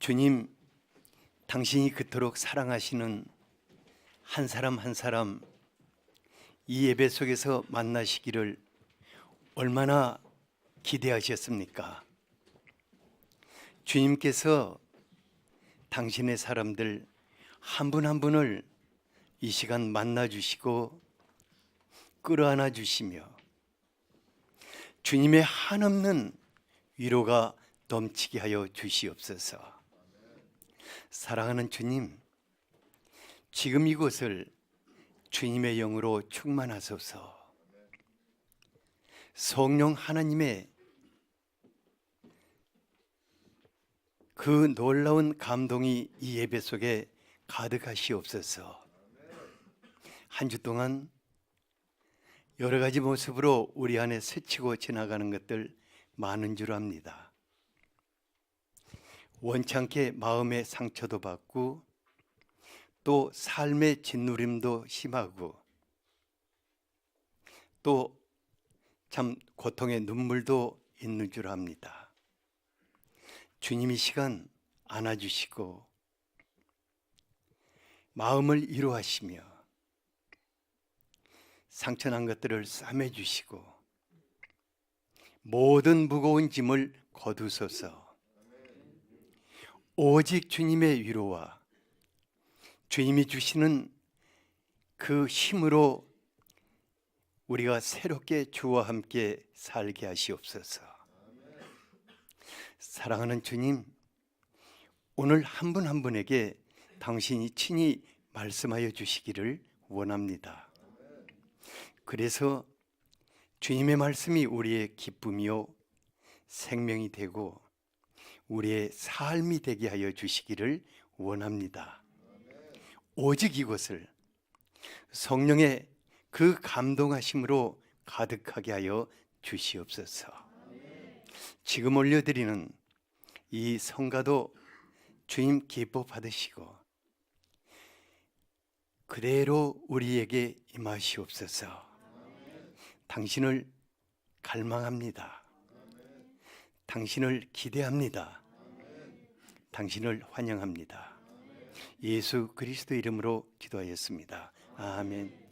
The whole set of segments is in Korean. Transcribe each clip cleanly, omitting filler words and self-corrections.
주님, 당신이 그토록 사랑하시는 한 사람 한 사람 이 예배 속에서 만나시기를 얼마나 기대하셨습니까? 주님께서 당신의 사람들 한 분 한 분을 이 시간 만나 주시고 끌어안아 주시며 주님의 한없는 위로가 넘치게 하여 주시옵소서. 사랑하는 주님, 지금 이곳을 주님의 영으로 충만하소서. 성령 하나님의 그 놀라운 감동이 이 예배 속에 가득하시옵소서. 한 주 동안 여러 가지 모습으로 우리 안에 스치고 지나가는 것들 많은 줄 압니다. 원찮게 마음의 상처도 받고 또 삶의 짓누림도 심하고 또 참 고통의 눈물도 있는 줄 압니다. 주님이 시간 안아주시고 마음을 위로하시며 상처난 것들을 싸매주시고 모든 무거운 짐을 거두소서. 오직 주님의 위로와 주님이 주시는 그 힘으로 우리가 새롭게 주와 함께 살게 하시옵소서. 사랑하는 주님, 오늘 한 분 한 분에게 당신이 친히 말씀하여 주시기를 원합니다. 그래서 주님의 말씀이 우리의 기쁨이요 생명이 되고 우리의 삶이 되게 하여 주시기를 원합니다. 오직 이곳을 성령의 그 감동하심으로 가득하게 하여 주시옵소서. 지금 올려드리는 이 성가도 주님 기뻐 받으시고 그대로 우리에게 임하시옵소서. 당신을 갈망합니다. 당신을 기대합니다. 당신을 환영합니다. 예수 그리스도 이름으로 기도하였습니다. 아멘.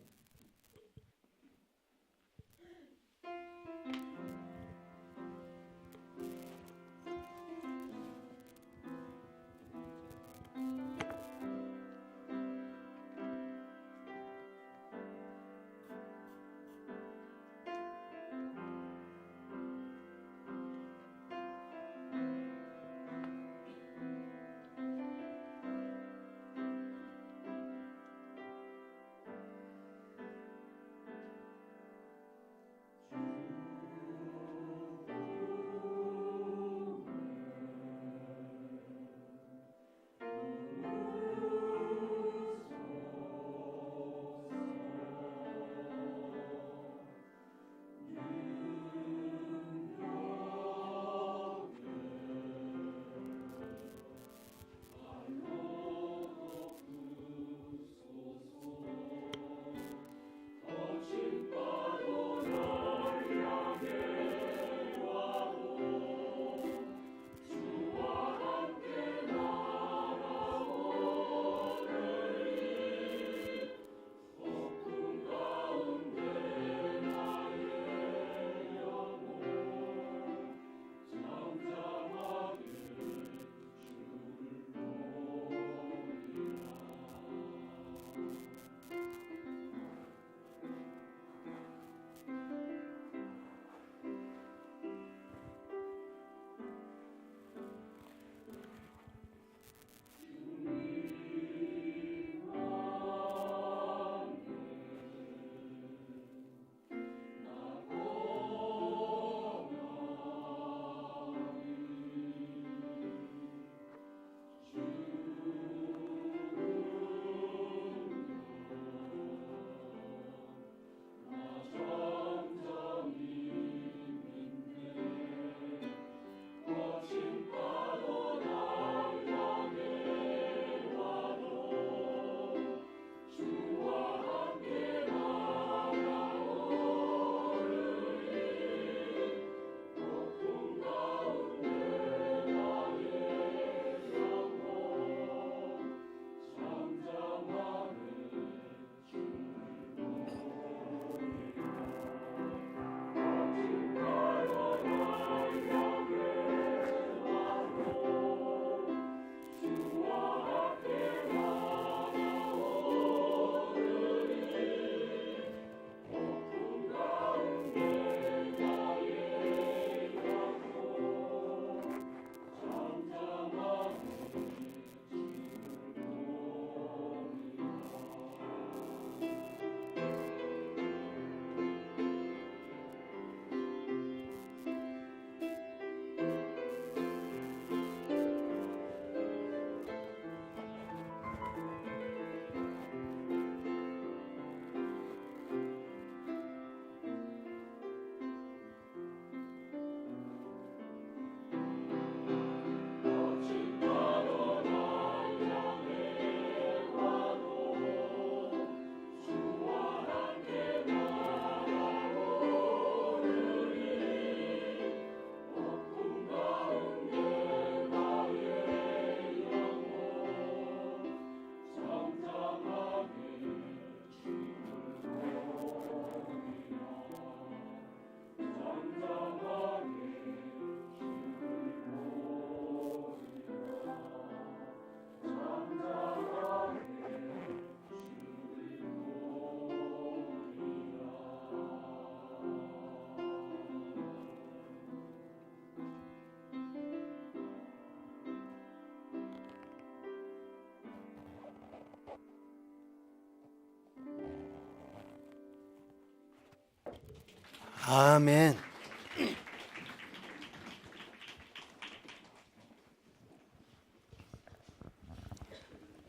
아멘.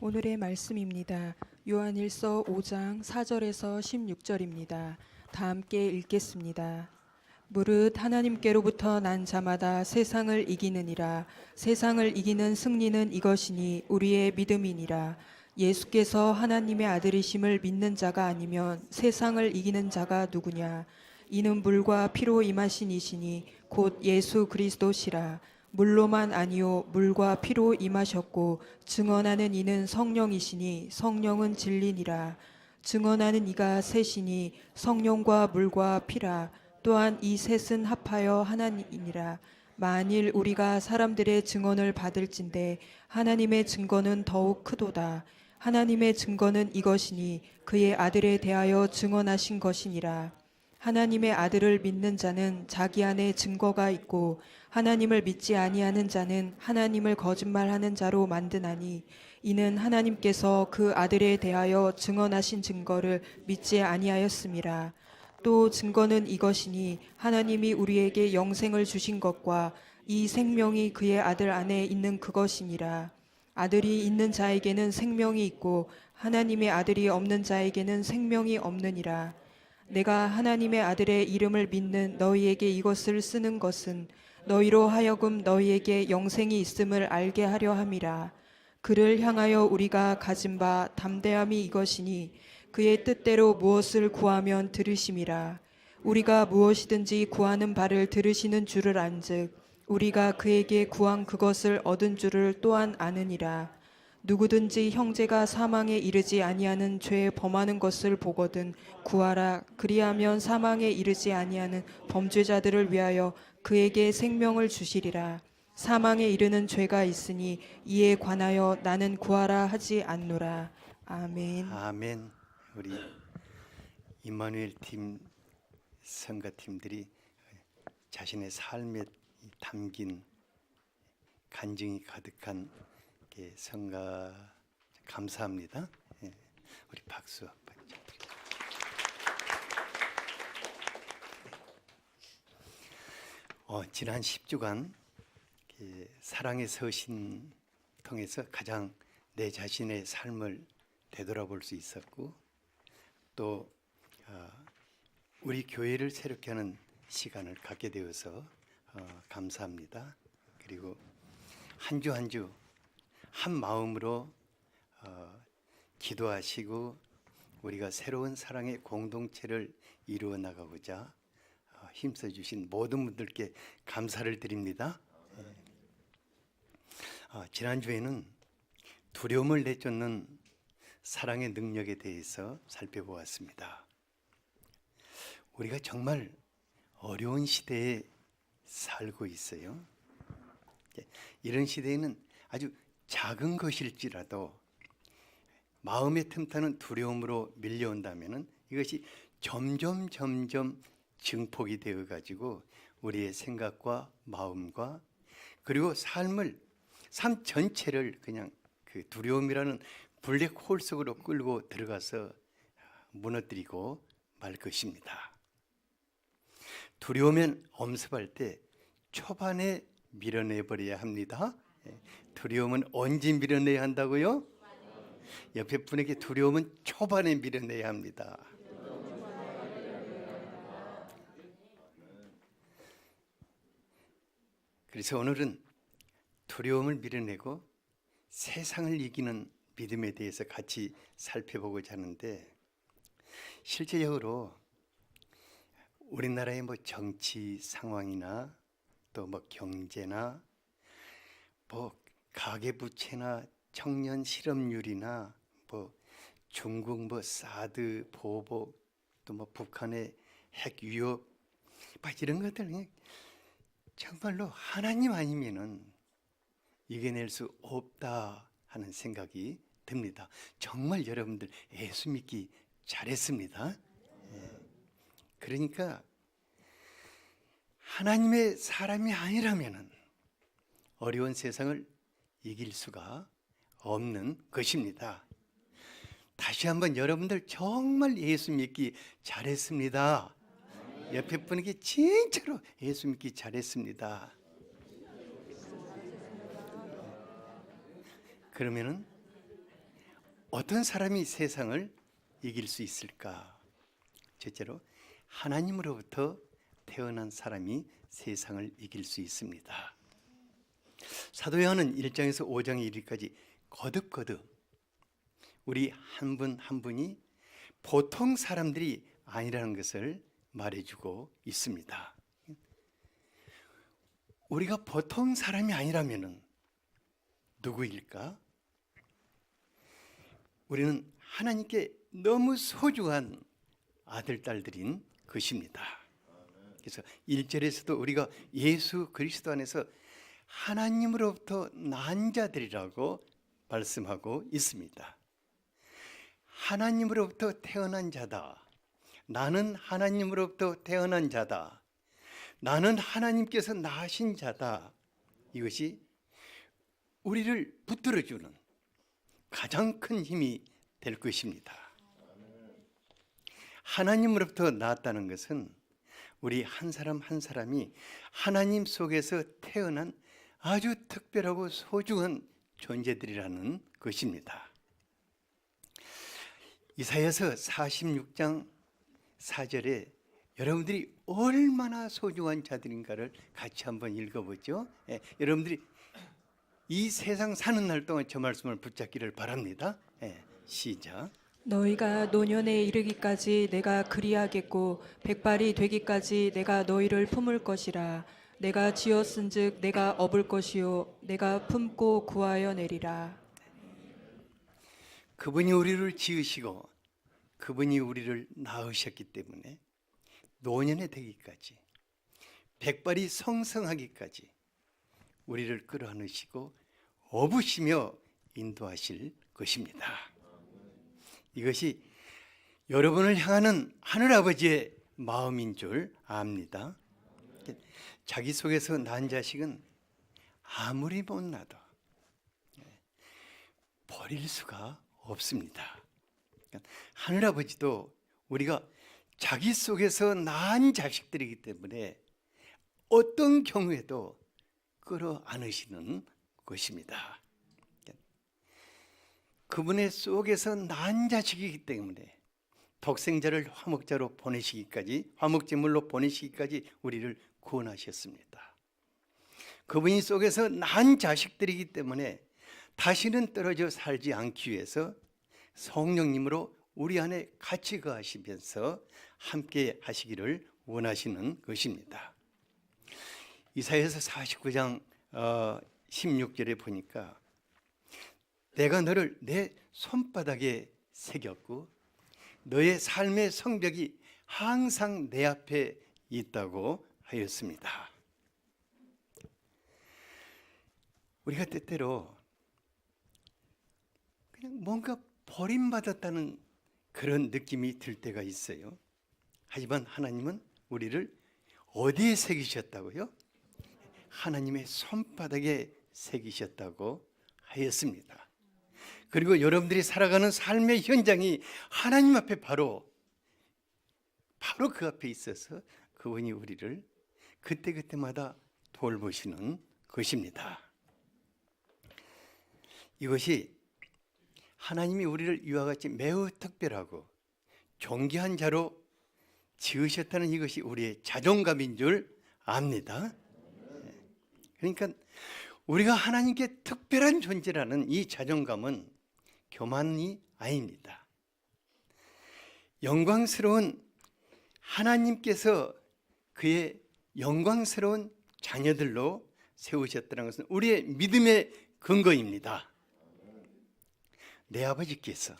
오늘의 말씀입니다. 요한일서 5장 4절에서 16절입니다. 다 함께 읽겠습니다. 무릇 하나님께로부터 난 자마다 세상을 이기느니라. 세상을 이기는 승리는 이것이니 우리의 믿음이니라. 예수께서 하나님의 아들이심을 믿는 자가 아니면 세상을 이기는 자가 누구냐? 이는 물과 피로 임하신 이시니 곧 예수 그리스도시라. 물로만 아니요 물과 피로 임하셨고 증언하는 이는 성령이시니 성령은 진리니라. 증언하는 이가 셋이니 성령과 물과 피라. 또한 이 셋은 합하여 하나니라. 만일 우리가 사람들의 증언을 받을진대 하나님의 증거는 더욱 크도다. 하나님의 증거는 이것이니 그의 아들에 대하여 증언하신 것이니라. 하나님의 아들을 믿는 자는 자기 안에 증거가 있고 하나님을 믿지 아니하는 자는 하나님을 거짓말하는 자로 만드나니 이는 하나님께서 그 아들에 대하여 증언하신 증거를 믿지 아니하였음이라. 또 증거는 이것이니 하나님이 우리에게 영생을 주신 것과 이 생명이 그의 아들 안에 있는 그것이니라. 아들이 있는 자에게는 생명이 있고 하나님의 아들이 없는 자에게는 생명이 없느니라. 내가 하나님의 아들의 이름을 믿는 너희에게 이것을 쓰는 것은 너희로 하여금 너희에게 영생이 있음을 알게 하려 함이라. 그를 향하여 우리가 가진 바 담대함이 이것이니 그의 뜻대로 무엇을 구하면 들으심이라. 우리가 무엇이든지 구하는 바를 들으시는 줄을 안즉 우리가 그에게 구한 그것을 얻은 줄을 또한 아느니라. 누구든지 형제가 사망에 이르지 아니하는 죄 범하는 것을 보거든 구하라. 그리하면 사망에 이르지 아니하는 범죄자들을 위하여 그에게 생명을 주시리라. 사망에 이르는 죄가 있으니 이에 관하여 나는 구하라 하지 않노라. 아멘. 아멘. 우리 임마누엘 팀 성가팀들이 자신의 삶에 담긴 간증이 가득한 성가 감사합니다. 우리 박수 한번 드리겠습니다. 지난 10주간 사랑의 서신 통해서 가장 내 자신의 삶을 되돌아볼 수 있었고 또 우리 교회를 새롭게 하는 시간을 갖게 되어서 감사합니다. 그리고 한 주 한 주 한 마음으로 기도하시고 우리가 새로운 사랑의 공동체를 이루어 나가고자 힘써 주신 모든 분들께 감사를 드립니다. 지난주에는 두려움을 내쫓는 사랑의 능력에 대해서 살펴보았습니다. 우리가 정말 어려운 시대에 살고 있어요. 이런 시대에는 아주 작은 것일지라도 마음의 틈타는 두려움으로 밀려온다면 이것이 점점 증폭이 되어 가지고 우리의 생각과 마음과 그리고 삶 전체를 그냥 그 두려움이라는 블랙홀 속으로 끌고 들어가서 무너뜨리고 말 것입니다. 두려우면 엄습할 때 초반에 밀어내버려야 합니다. 두려움은 언제 밀어내야 한다고요? 옆에 분에게 두려움은 초반에 밀어내야 합니다. 그래서 오늘은 두려움을 밀어내고 세상을 이기는 믿음에 대해서 같이 살펴보고자 하는데 실제적으로 우리나라의 정치 상황이나 또 경제나 가계부채나 청년 실업률이나 중국 사드 보복 또 북한의 핵 위협 이런 것들 정말로 하나님 아니면은 이겨낼 수 없다 하는 생각이 듭니다. 정말 여러분들 예수 믿기 잘했습니다. 그러니까 하나님의 사람이 아니라면은 어려운 세상을 이길 수가 없는 것입니다. 다시 한번 여러분들 정말 예수 믿기 잘했습니다. 옆에 분에게 진짜로 예수 믿기 잘했습니다. 그러면은 어떤 사람이 세상을 이길 수 있을까? 첫째로 하나님으로부터 태어난 사람이 세상을 이길 수 있습니다. 사도 요한은 1장에서 5장에 이르기까지 거듭거듭 우리 한 분 한 분이 보통 사람들이 아니라는 것을 말해주고 있습니다. 우리가 보통 사람이 아니라면 누구일까? 우리는 하나님께 너무 소중한 아들, 딸들인 것입니다. 그래서 1절에서도 우리가 예수 그리스도 안에서 하나님으로부터 난 자들이라고 말씀하고 있습니다. 하나님으로부터 태어난 자다. 나는 하나님으로부터 태어난 자다. 나는 하나님께서 낳으신 자다. 이것이 우리를 붙들어주는 가장 큰 힘이 될 것입니다. 하나님으로부터 낳았다는 것은 우리 한 사람 한 사람이 하나님 속에서 태어난 아주 특별하고 소중한 존재들이라는 것입니다. 이사야서 46장 4절에 여러분들이 얼마나 소중한 자들인가를 같이 한번 읽어보죠. 여러분들이 이 세상 사는 날 동안 저 말씀을 붙잡기를 바랍니다. 시작. 너희가 노년에 이르기까지 내가 그리하겠고 백발이 되기까지 내가 너희를 품을 것이라. 내가 지었은즉 내가 업을 것이요 내가 품고 구하여 내리라. 그분이 우리를 지으시고 그분이 우리를 낳으셨기 때문에 노년에 되기까지 백발이 성성하기까지 우리를 끌어안으시고 업으시며 인도하실 것입니다. 이것이 여러분을 향하는 하늘아버지의 마음인 줄 압니다. 자기 속에서 난 자식은 아무리 못나도 버릴 수가 없습니다. 하늘아버지도 우리가 자기 속에서 낳은 자식들이기 때문에 어떤 경우에도 끌어안으시는 것입니다. 그분의 속에서 낳은 자식이기 때문에 독생자를 화목자로 보내시기까지, 화목제물로 보내시기까지 우리를 구원하셨습니다. 그분이 속에서 낳은 자식들이기 때문에 다시는 떨어져 살지 않기 위해서 성령님으로 우리 안에 같이 거하시면서 함께 하시기를 원하시는 것입니다. 이사야서 49장 16절에 보니까 내가 너를 내 손바닥에 새겼고 너의 삶의 성벽이 항상 내 앞에 있다고 하였습니다. 우리가 때때로 그냥 뭔가 버림받았다는 그런 느낌이 들 때가 있어요. 하지만 하나님은 우리를 어디에 새기셨다고요? 하나님의 손바닥에 새기셨다고 하였습니다. 그리고 여러분들이 살아가는 삶의 현장이 하나님 앞에 바로 그 앞에 있어서 그분이 우리를 그때그때마다 돌보시는 것입니다. 이것이 하나님이 우리를 이와 같이 매우 특별하고 존귀한 자로 지으셨다는 이것이 우리의 자존감인 줄 압니다. 그러니까 우리가 하나님께 특별한 존재라는 이 자존감은 교만이 아닙니다. 영광스러운 하나님께서 그의 영광스러운 자녀들로 세우셨다는 것은 우리의 믿음의 근거입니다. 내 아버지께서,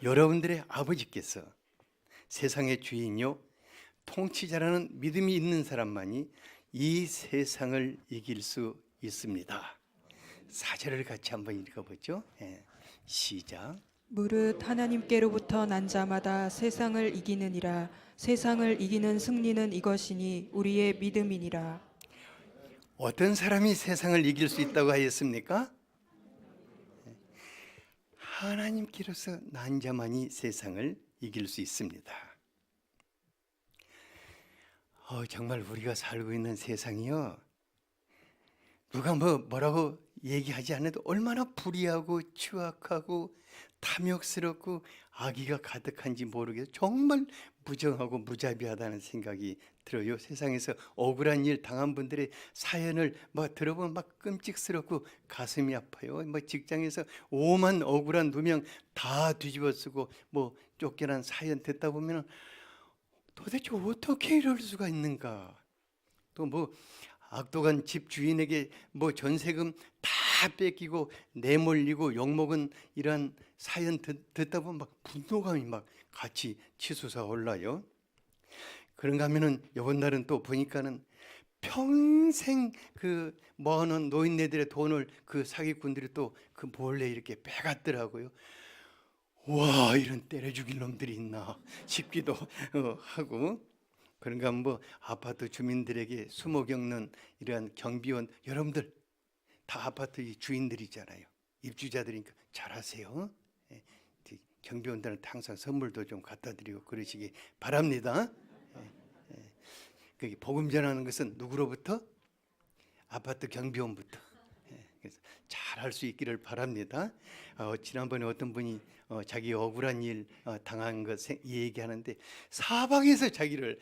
여러분들의 아버지께서 세상의 주인요 통치자라는 믿음이 있는 사람만이 이 세상을 이길 수 있습니다. 4절을 같이 한번 읽어보죠. 시작. 무릇 하나님께로부터 난 자마다 세상을 이기느니라. 세상을 이기는 승리는 이것이니 우리의 믿음이니라. 어떤 사람이 세상을 이길 수 있다고 하였습니까? 하나님께로서 난 자만이 세상을 이길 수 있습니다. 정말 우리가 살고 있는 세상이요. 누가 뭐라고 얘기하지 않아도 얼마나 불의하고 추악하고 탐욕스럽고 악의가 가득한지 모르겠어요. 정말 무정하고 무자비하다는 생각이 들어요. 세상에서 억울한 일 당한 분들의 사연을 들어보면 끔찍스럽고 가슴이 아파요. 직장에서 오만 억울한 누명 다 뒤집어 쓰고 쫓겨난 사연 듣다 보면 도대체 어떻게 이럴 수가 있는가. 또 악독한 집 주인에게 전세금 다 뺏기고 내몰리고 욕먹은 이런 사연 듣다 보면 분노감이 같이 치솟아 올라요. 그런가 하면은 이번 날은 또 보니까는 평생 그 모아놓은 노인네들의 돈을 그 사기꾼들이 또 그 몰래 이렇게 빼갔더라고요. 와, 이런 때려 죽일 놈들이 있나 싶기도 하고. 그런가 하면 아파트 주민들에게 숨어 겪는 이러한 경비원 여러분들 다 아파트 주인들이잖아요. 입주자들이니까 잘하세요. 경비원들한테 항상 선물도 좀 갖다 드리고 그러시기 바랍니다. 복음 전하는 것은 누구로부터? 아파트 경비원부터. 그래서 잘할 수 있기를 바랍니다. 지난번에 어떤 분이 자기 억울한 일 당한 것 얘기하는데 사방에서 자기를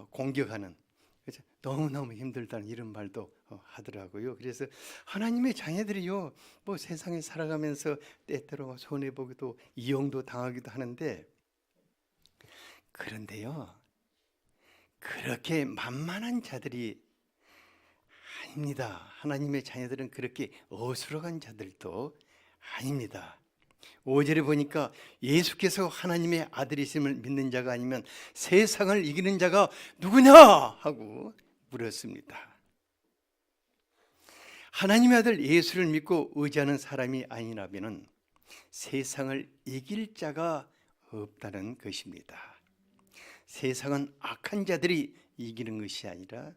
공격하는, 그래서 너무너무 힘들다는 이런 말도 하더라고요. 그래서 하나님의 자녀들이요, 세상에 살아가면서 때때로 손해보기도 이용도 당하기도 하는데, 그런데요, 그렇게 만만한 자들이 아닙니다. 하나님의 자녀들은 그렇게 어수룩한 자들도 아닙니다. 5절에 보니까 예수께서 하나님의 아들이심을 믿는 자가 아니면 세상을 이기는 자가 누구냐 하고 물었습니다. 하나님의 아들 예수를 믿고 의지하는 사람이 아니라면 세상을 이길 자가 없다는 것입니다. 세상은 악한 자들이 이기는 것이 아니라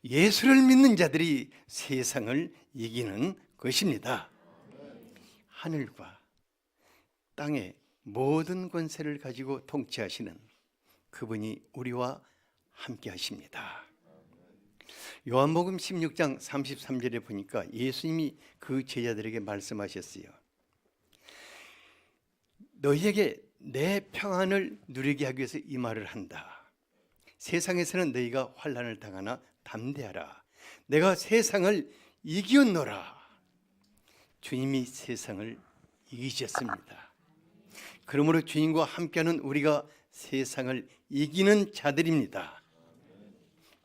예수를 믿는 자들이 세상을 이기는 것입니다. 하늘과 땅의 모든 권세를 가지고 통치하시는 그분이 우리와 함께 하십니다. 요한복음 16장 33절에 보니까 예수님이 그 제자들에게 말씀하셨어요. 너희에게 내 평안을 누리게 하기 위해서 이 말을 한다. 세상에서는 너희가 환난을 당하나 담대하라. 내가 세상을 이기었노라. 주님이 세상을 이기셨습니다. 그러므로 주님과 함께하는 우리가 세상을 이기는 자들입니다.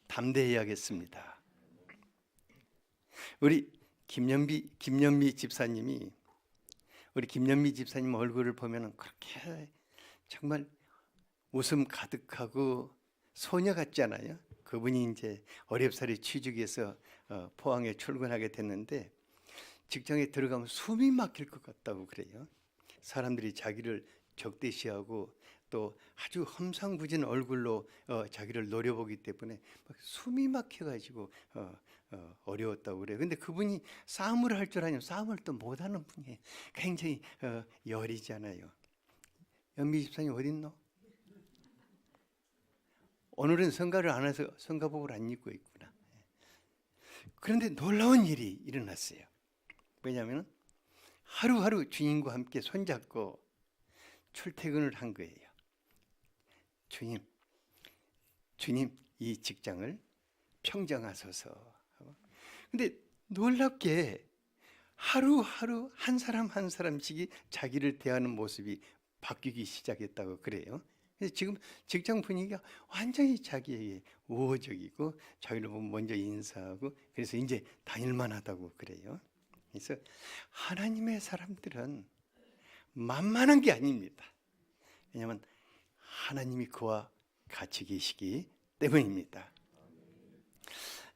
담대해야겠습니다. 우리 김연미 집사님 얼굴을 보면 그렇게 정말 웃음 가득하고 소녀 같잖아요. 그분이 이제 어렵사리 취직해서 포항에 출근하게 됐는데 직장에 들어가면 숨이 막힐 것 같다고 그래요. 사람들이 자기를 적대시하고 또 아주 험상궂은 얼굴로 자기를 노려보기 때문에 숨이 막혀가지고 어려웠다고 그래요. 근데 그분이 싸움을 할 줄 아니면 싸움을 또 못하는 분이에요. 굉장히 여리잖아요. 연미 집사님 어디 있노? 오늘은 성가를 안 해서 성가복을 안 입고 있구나. 그런데 놀라운 일이 일어났어요. 왜냐하면 하루하루 주님과 함께 손잡고 출퇴근을 한 거예요. 주님 이 직장을 평정하소서. 근데 놀랍게 하루하루 한 사람 한 사람씩이 자기를 대하는 모습이 바뀌기 시작했다고 그래요. 그래서 지금 직장 분위기가 완전히 자기에게 우호적이고 자기를 보면 먼저 인사하고 그래서 이제 다닐만 하다고 그래요. 그래서 하나님의 사람들은 만만한 게 아닙니다. 왜냐하면 하나님이 그와 같이 계시기 때문입니다.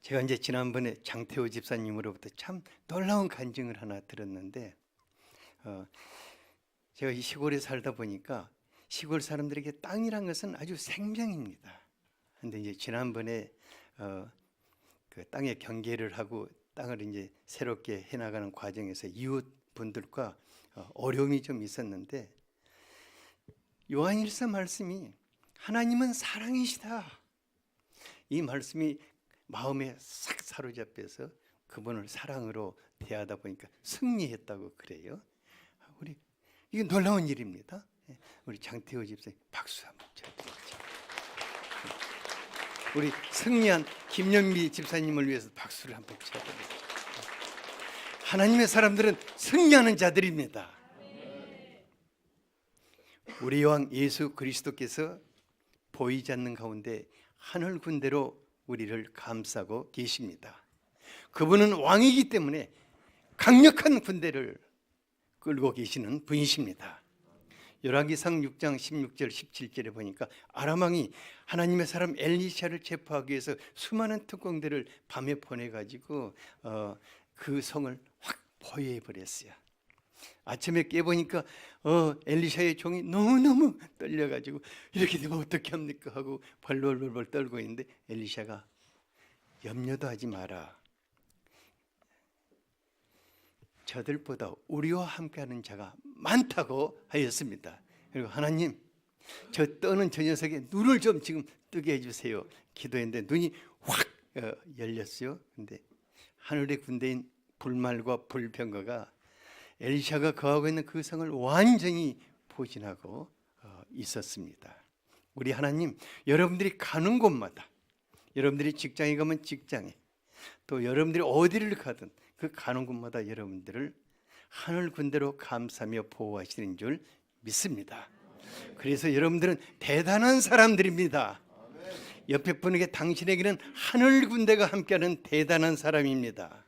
제가 이제 지난번에 장태호 집사님으로부터 참 놀라운 간증을 하나 들었는데 제가 이 시골에 살다 보니까 시골 사람들에게 땅이란 것은 아주 생명입니다. 그런데 이제 지난번에 그 땅의 경계를 하고 땅을 이제 새롭게 해나가는 과정에서 이웃 분들과 어려움이 좀 있었는데 요한일서 말씀이 하나님은 사랑이시다. 이 말씀이 마음에 싹 사로잡혀서 그분을 사랑으로 대하다 보니까 승리했다고 그래요. 우리 이게 놀라운 일입니다. 우리 장태호 집사님 박수 한번 쳐드리죠. 우리 승리한 김연미 집사님을 위해서 박수를 한번 쳐드립니다. 하나님의 사람들은 승리하는 자들입니다. 우리 왕 예수 그리스도께서 보이지 않는 가운데 하늘 군대로 우리를 감싸고 계십니다. 그분은 왕이기 때문에 강력한 군대를 끌고 계시는 분이십니다. 열왕기상 6장 16절 17절에 보니까 아람 왕이 하나님의 사람 엘리샤를 체포하기 위해서 수많은 특공대를 밤에 보내가지고 그 성을 확 포위해 버렸어요. 아침에 깨보니까 엘리샤의 종이 너무너무 떨려가지고 이렇게 되면 어떻게 합니까 하고 벌벌벌 떨고 있는데 엘리샤가 염려도 하지 마라. 저들보다 우리와 함께하는 자가 많다고 하였습니다. 그리고 하나님, 저 떠는 저 녀석의 눈을 좀 지금 뜨게 해주세요. 기도했는데 눈이 확 열렸어요. 근데 하늘의 군대인 불말과 불병거가 엘리샤가 거하고 있는 그 성을 완전히 포진하고 있었습니다. 우리 하나님, 여러분들이 가는 곳마다, 여러분들이 직장에 가면 직장에, 또 여러분들이 어디를 가든 그 가는 곳마다 여러분들을 하늘 군대로 감싸며 보호하시는 줄 믿습니다. 그래서 여러분들은 대단한 사람들입니다. 옆에 분에게 당신에게는 하늘 군대가 함께하는 대단한 사람입니다.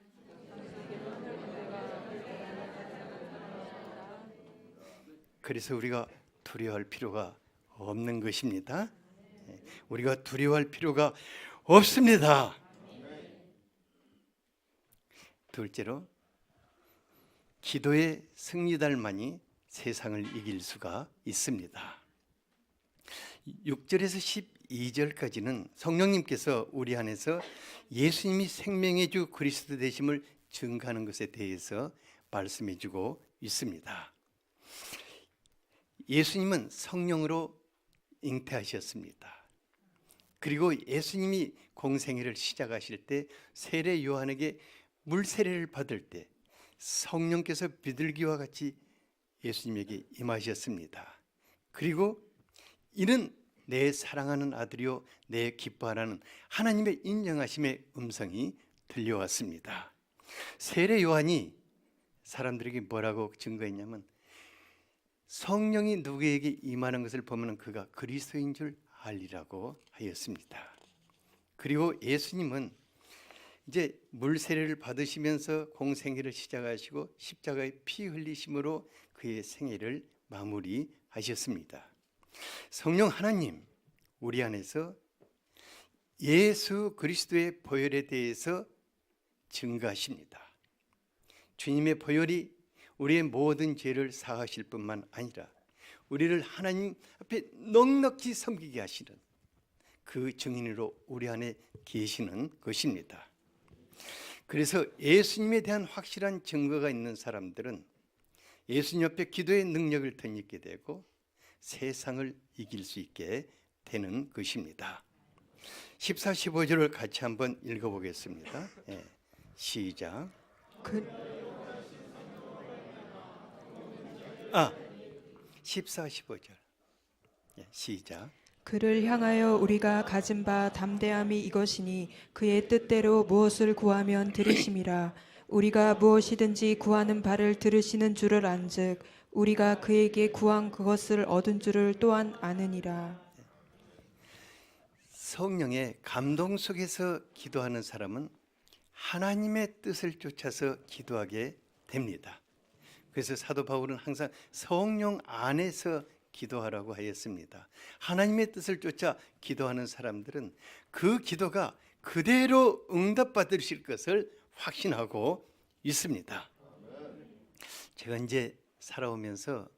그래서 우리가 두려워할 필요가 없는 것입니다. 우리가 두려워할 필요가 없습니다. 둘째로, 기도의 승리달만이 세상을 이길 수가 있습니다. 6절에서 12절까지는 성령님께서 우리 안에서 예수님이 생명의 주 그리스도 되심을 증거하는 것에 대해서 말씀해 주고 있습니다. 예수님은 성령으로 잉태하셨습니다. 그리고 예수님이 공생애를 시작하실 때 세례 요한에게 물 세례를 받을 때 성령께서 비둘기와 같이 예수님에게 임하셨습니다. 그리고 이는 내 사랑하는 아들이요 내 기뻐하라는 하나님의 인정하심의 음성이 들려왔습니다. 세례 요한이 사람들에게 뭐라고 증거했냐면 성령이 누구에게 임하는 것을 보면 그가 그리스도인 줄 알리라고 하였습니다. 그리고 예수님은 이제 물 세례를 받으시면서 공생애를 시작하시고 십자가의 피 흘리심으로 그의 생애를 마무리하셨습니다. 성령 하나님, 우리 안에서 예수 그리스도의 보혈에 대해서 증거하십니다. 주님의 보혈이 우리의 모든 죄를 사하실 뿐만 아니라 우리를 하나님 앞에 넉넉히 섬기게 하시는 그 증인으로 우리 안에 계시는 것입니다. 그래서 예수님에 대한 확실한 증거가 있는 사람들은 예수님 앞에 기도의 능력을 덧입게 되고 세상을 이길 수 있게 되는 것입니다. 14, 15절을 같이 한번 읽어보겠습니다. 시작. 14, 15절. 시작. 그를 향하여 우리가 가진 바 담대함이 이것이니 그의 뜻대로 무엇을 구하면 들으심이라. 우리가 무엇이든지 구하는 바를 들으시는 줄을 안즉 우리가 그에게 구한 그것을 얻은 줄을 또한 아느니라. 성령의 감동 속에서 기도하는 사람은 하나님의 뜻을 쫓아서 기도하게 됩니다. 그래서 사도 바울은 항상 성령 안에서 기도하라고 하였습니다. 하나님의 뜻을 쫓아 기도하는 사람들은 그 기도가 그대로 응답받으실 것을 확신하고 있습니다. 제가 이제 살아오면서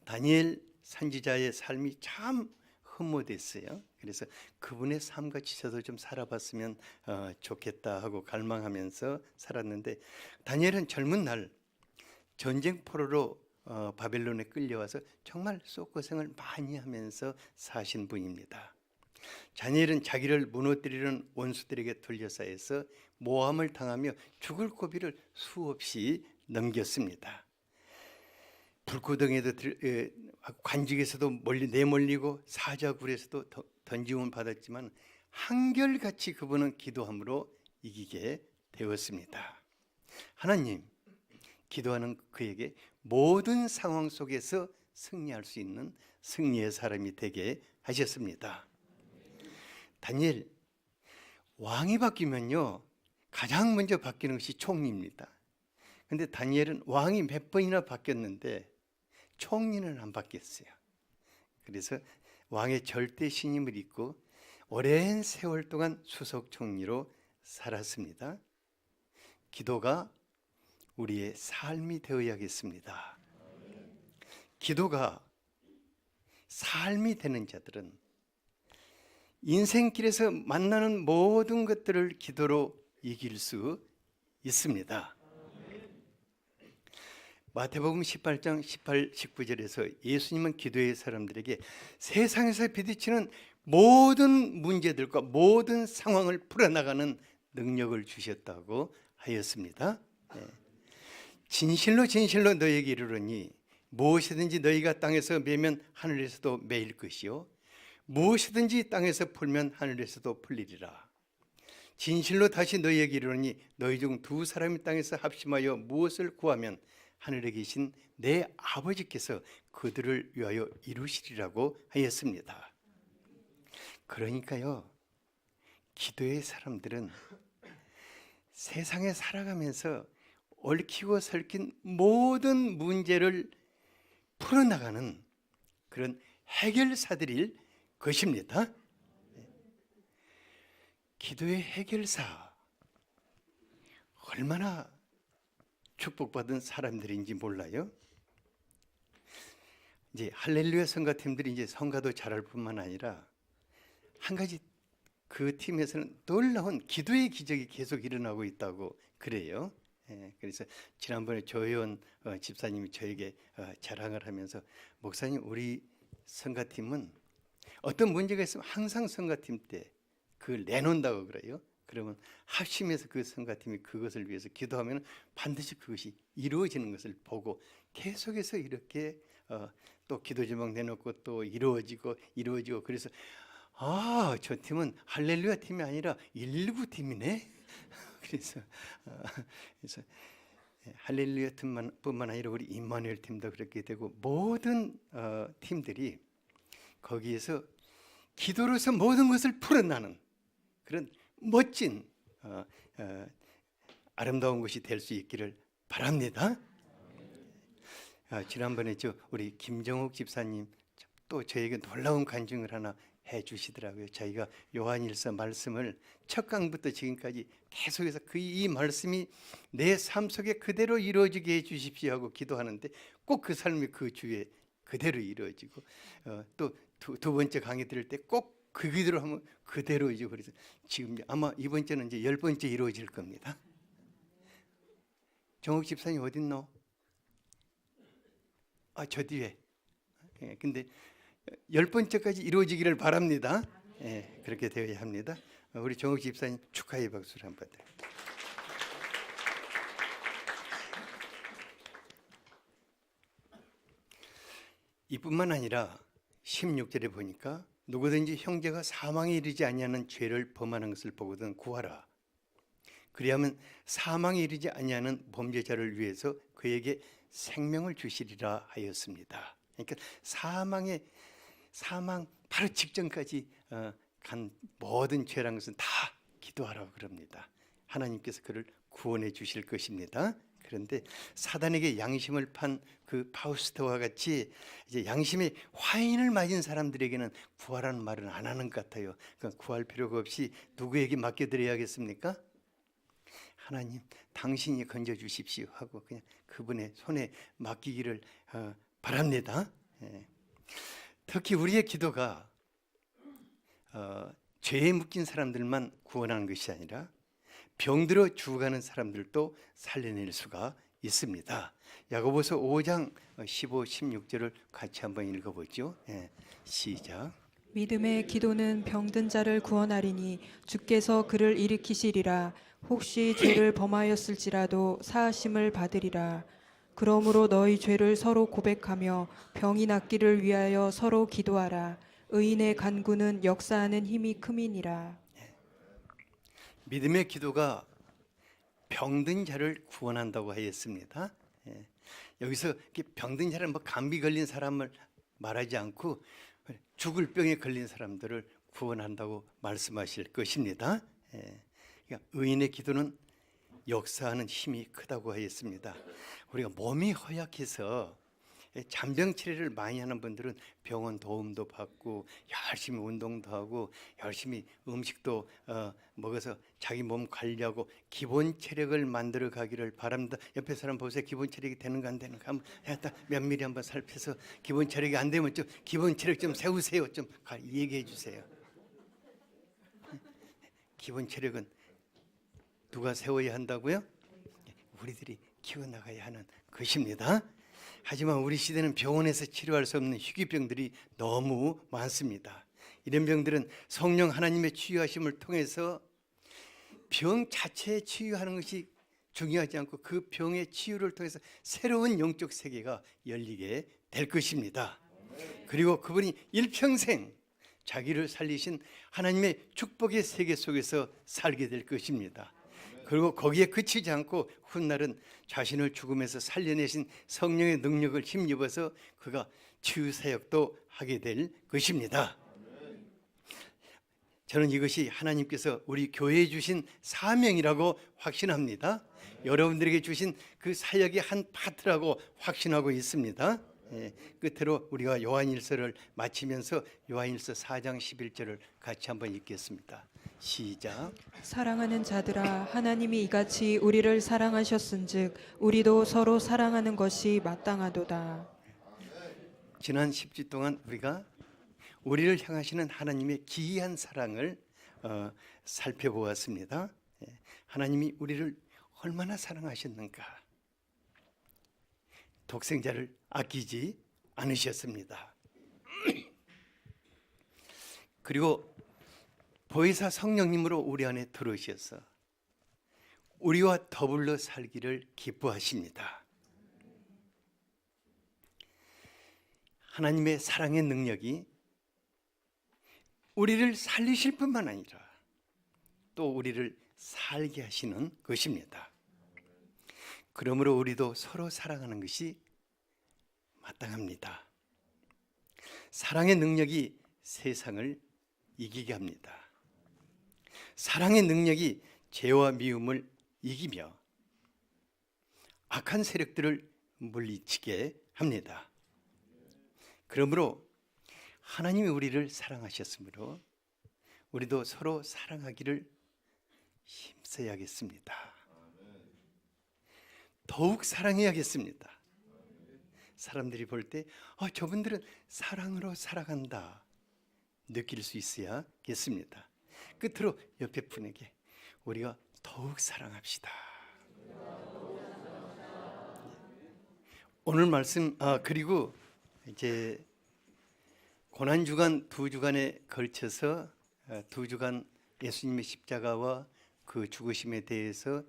다니엘 선지자의 삶이 참 흠모됐어요. 그래서 그분의 삶같이 저도 좀 살아봤으면 좋겠다 하고 갈망하면서 살았는데, 다니엘은 젊은 날 전쟁 포로로 바벨론에 끌려와서 정말 속 고생을 많이 하면서 사신 분입니다. 다니엘은 자기를 무너뜨리는 원수들에게 둘러싸여서 모함을 당하며 죽을 고비를 수없이 넘겼습니다. 불구덩이에도 관직에서도 내몰리고 사자굴에서도 던짐을 받았지만 한결같이 그분은 기도함으로 이기게 되었습니다. 하나님, 기도하는 그에게 모든 상황 속에서 승리할 수 있는 승리의 사람이 되게 하셨습니다. 다니엘, 왕이 바뀌면요 가장 먼저 바뀌는 것이 총리입니다. 근데 다니엘은 왕이 몇 번이나 바뀌었는데 총리는 안 바뀌었어요. 그래서 왕의 절대 신임을 잊고 오랜 세월 동안 수석 총리로 살았습니다. 기도가 우리의 삶이 되어야겠습니다. 기도가 삶이 되는 자들은 인생길에서 만나는 모든 것들을 기도로 이길 수 있습니다. 마태복음 18장 18, 19절에서 예수님은 기도의 사람들에게 세상에서 부딪히는 모든 문제들과 모든 상황을 풀어나가는 능력을 주셨다고 하였습니다. 진실로 진실로 너희에게 이르노니 무엇이든지 너희가 땅에서 매면 하늘에서도 매일 것이요 무엇이든지 땅에서 풀면 하늘에서도 풀리리라. 진실로 다시 너희에게 이르노니 너희 중 두 사람이 땅에서 합심하여 무엇을 구하면 하늘에 계신 내 아버지께서 그들을 위하여 이루시리라고 하였습니다. 그러니까요, 기도의 사람들은 세상에 살아가면서 얽히고 설킨 모든 문제를 풀어나가는 그런 해결사들일 것입니다. 기도의 해결사, 얼마나 축복받은 사람들인지 몰라요. 이제 할렐루야 성가팀들이 이제 성가도 잘할 뿐만 아니라 한 가지 그 팀에서는 놀라운 기도의 기적이 계속 일어나고 있다고 그래요. 그래서 지난번에 조혜원 집사님이 저에게 자랑을 하면서 목사님, 우리 성가팀은 어떤 문제가 있으면 항상 성가팀 때 그걸 내놓는다고 그래요. 그러면 합심해서 그 성가팀이 그것을 위해서 기도하면 반드시 그것이 이루어지는 것을 보고 계속해서 이렇게 또 기도 제목 내놓고 또 이루어지고 그래서 저 팀은 할렐루야 팀이 아니라 119 팀이네. 그래서 할렐루야 팀뿐만 아니라 우리 임마누엘 팀도 그렇게 되고 모든 팀들이 거기에서 기도로서 모든 것을 풀어나는 그런 멋진 아름다운 것이 될 수 있기를 바랍니다. 지난번에 우리 김정욱 집사님 또 저에게 놀라운 간증을 하나 해주시더라고요. 자기가 요한일서 말씀을 첫 강부터 지금까지 계속해서 이 말씀이 내 삶 속에 그대로 이루어지게 해주십시오 하고 기도하는데 꼭 그 삶이 그 주에 그대로 이루어지고 또 두 번째 강의 들을 때 꼭 그 기도로 하면 그대로이죠. 그래서 지금 아마 이번 주는 이제 10번째 이루어질 겁니다. 정욱 집사님 어디 있노? 저 뒤에. 근데 10번째까지 이루어지기를 바랍니다. 그렇게 되어야 합니다. 우리 정욱 집사님 축하의 박수를 한번 드립니다. 이뿐만 아니라 16절에 보니까 누구든지 형제가 사망에 이르지 아니하는 죄를 범하는 것을 보거든 구하라. 그리하면 사망에 이르지 아니하는 범죄자를 위해서 그에게 생명을 주시리라 하였습니다. 그러니까 사망 바로 직전까지 간 모든 죄란 것은 다 기도하라고 그럽니다. 하나님께서 그를 구원해 주실 것입니다. 그런데 사단에게 양심을 판 그 파우스트와 같이 이제 양심의 화인을 맞은 사람들에게는 구하라는 말은 안 하는 것 같아요. 그러니까 구할 필요가 없이 누구에게 맡겨드려야겠습니까? 하나님, 당신이 건져 주십시오 하고 그냥 그분의 손에 맡기기를 바랍니다. 특히 우리의 기도가 죄에 묶인 사람들만 구원하는 것이 아니라 병들어 죽어가는 사람들도 살려낼 수가 있습니다. 야고보서 5장 15, 16절을 같이 한번 읽어보죠. 시작. 믿음의 기도는 병든 자를 구원하리니 주께서 그를 일으키시리라. 혹시 죄를 범하였을지라도 사하심을 받으리라. 그러므로 너희 죄를 서로 고백하며 병이 낫기를 위하여 서로 기도하라. 의인의 간구는 역사하는 힘이 큼이니라. 믿음의 기도가 병든 자를 구원한다고 하였습니다. 예. 여기서 이렇게 병든 자를 뭐 감기 걸린 사람을 말하지 않고 죽을 병에 걸린 사람들을 구원한다고 말씀하실 것입니다. 예. 그러니까 의인의 기도는 역사하는 힘이 크다고 하였습니다. 우리가 몸이 허약해서 잔병 치레를 많이 하는 분들은 병원 도움도 받고 열심히 운동도 하고 열심히 음식도 먹어서 자기 몸 관리하고 기본 체력을 만들어 가기를 바랍니다. 옆에 사람 보세요. 기본 체력이 되는가 안 되는가 한번 면밀히 한번 살펴서 기본 체력이 안 되면 좀 기본 체력 좀 세우세요. 좀 얘기해 주세요. 기본 체력은 누가 세워야 한다고요? 우리들이 키워나가야 하는 것입니다. 하지만 우리 시대는 병원에서 치료할 수 없는 희귀병들이 너무 많습니다. 이런 병들은 성령 하나님의 치유하심을 통해서 병 자체에 치유하는 것이 중요하지 않고 그 병의 치유를 통해서 새로운 영적 세계가 열리게 될 것입니다. 그리고 그분이 일평생 자기를 살리신 하나님의 축복의 세계 속에서 살게 될 것입니다. 그리고 거기에 그치지 않고 훗날은 자신을 죽음에서 살려내신 성령의 능력을 힘입어서 그가 치유 사역도 하게 될 것입니다. 저는 이것이 하나님께서 우리 교회에 주신 사명이라고 확신합니다. 여러분들에게 주신 그 사역의 한 파트라고 확신하고 있습니다. 끝으로 우리가 요한일서를 마치면서 요한일서 4장 11절을 같이 한번 읽겠습니다. 시작. 사랑하는 자들아, 하나님이 이같이 우리를 사랑하셨은즉 우리도 서로 사랑하는 것이 마땅하도다. 지난 10주 동안 우리가 우리를 향하시는 하나님의 기이한 사랑을 살펴보았습니다. 하나님이 우리를 얼마나 사랑하셨는가. 독생자를 아끼지 않으셨습니다. 그리고 보혜사 성령님으로 우리 안에 들어오셔서 우리와 더불어 살기를 기뻐하십니다. 하나님의 사랑의 능력이 우리를 살리실 뿐만 아니라 또 우리를 살게 하시는 것입니다. 그러므로 우리도 서로 사랑하는 것이 마땅합니다. 사랑의 능력이 세상을 이기게 합니다. 사랑의 능력이 죄와 미움을 이기며 악한 세력들을 물리치게 합니다. 그러므로 하나님이 우리를 사랑하셨으므로 우리도 서로 사랑하기를 힘써야겠습니다. 더욱 사랑해야겠습니다. 사람들이 볼 때 저분들은 사랑으로 살아간다 느낄 수 있어야겠습니다. 끝으로 옆에 분에게 우리가 더욱 사랑합시다. 오늘 말씀 그리고 이제 고난주간 2주간에 걸쳐서 2주간 예수님의 십자가와 그 죽으심에 대해서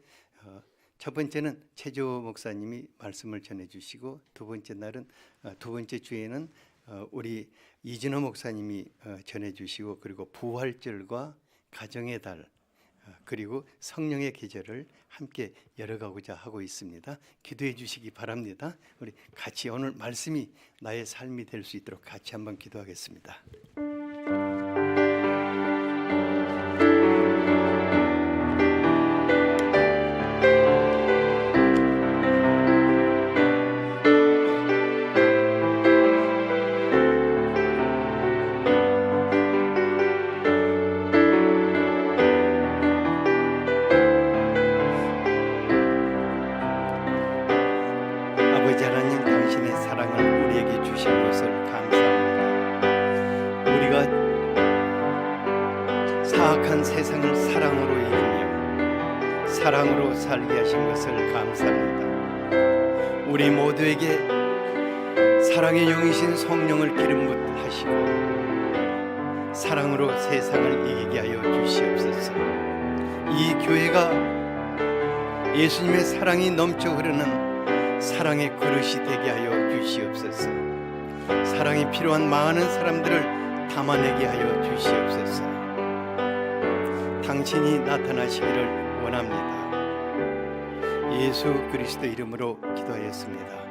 첫 번째는 최조 목사님이 말씀을 전해주시고 두 번째 주에는 우리 이진호 목사님이 전해주시고 그리고 부활절과 가정의 달 그리고 성령의 계절을 함께 열어가고자 하고 있습니다. 기도해 주시기 바랍니다. 우리 같이 오늘 말씀이 나의 삶이 될 수 있도록 같이 한번 기도하겠습니다. 세상을 사랑으로 이기며 사랑으로 살게 하신 것을 감사합니다. 우리 모두에게 사랑의 영이신 성령을 기름 붓 하시고 사랑으로 세상을 이기게 하여 주시옵소서. 이 교회가 예수님의 사랑이 넘쳐 흐르는 사랑의 그릇이 되게 하여 주시옵소서. 사랑이 필요한 많은 사람들을 담아내게 하여 주시옵소서. 당신이 나타나시기를 원합니다. 예수 그리스도 이름으로 기도하였습니다.